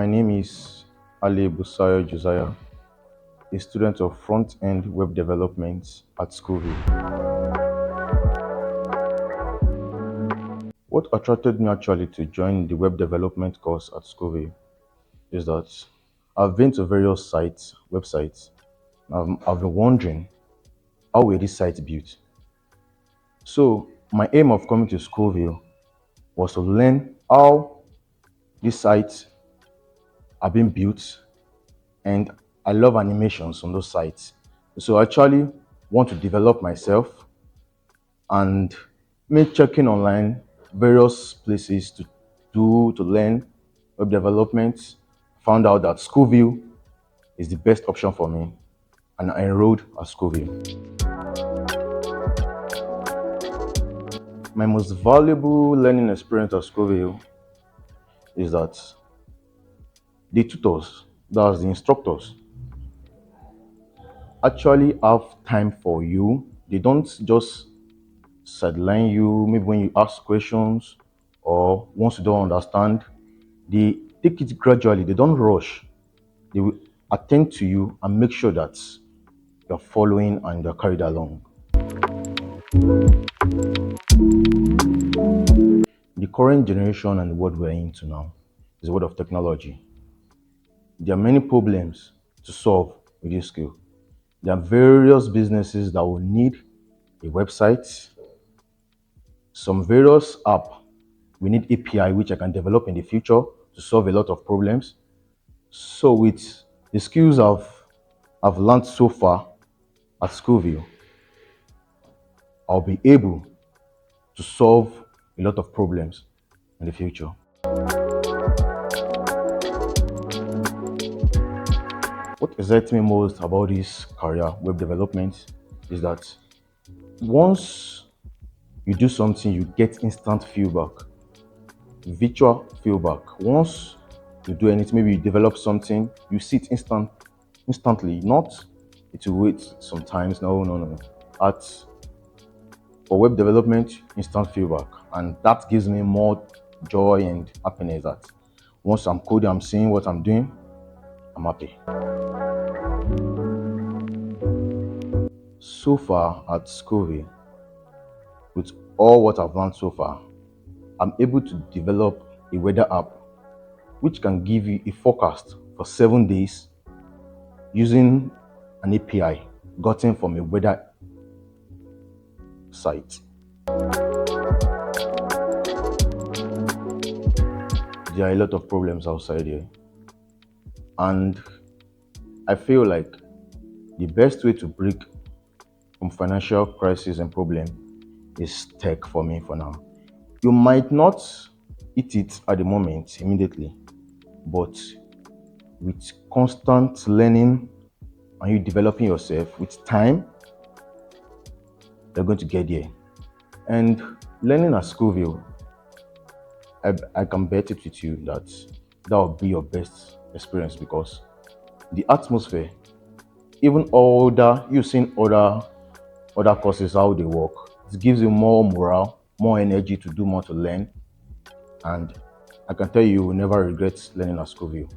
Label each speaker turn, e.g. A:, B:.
A: My name is Busayo Josiah, a student of Front-End Web Development at Schoolville. What attracted me actually to join the web development course at Schoolville is that I've been to various websites. I've been wondering, how were these sites built? So my aim of coming to Schoolville was to learn how these sites are being built, and I love animations on those sites. So I actually want to develop myself and me checking online various places to learn web development. Found out that Schoolville is the best option for me, and I enrolled at Schoolville. My most valuable learning experience at Schoolville is that the tutors, that's the instructors, actually have time for you. They don't just sideline you, maybe when you ask questions or once you don't understand. They take it gradually, they don't rush. They will attend to you and make sure that you're following and you're carried along. The current generation and the world we're into now is the world of technology. There are many problems to solve with this skill. There are various businesses that will need a website, some various app. We need API, which I can develop in the future to solve a lot of problems. So with the skills I've learned so far at Schoolville, I'll be able to solve a lot of problems in the future. What excites me most about this career, web development, is that once you do something, you get instant feedback, virtual feedback. Once you do anything, maybe you develop something, you see it instantly, not it will wait sometimes. No. For web development, instant feedback, and that gives me more joy and happiness that once I'm coding, I'm seeing what I'm doing, I'm happy. So far at Schoolville, with all what I've learned so far, I'm able to develop a weather app which can give you a forecast for 7 days using an API gotten from a weather site. There are a lot of problems outside here, and I feel like the best way to break from financial crisis and problem is tech for me for now. You might not eat it at the moment immediately, but with constant learning and you developing yourself with time, you're going to get there. And learning at Schoolville, I can bet it with you that will be your best experience, because the atmosphere, even you've seen other courses, how they work, it gives you more morale, more energy to do more, to learn. And I can tell you will never regret learning at Schoolville.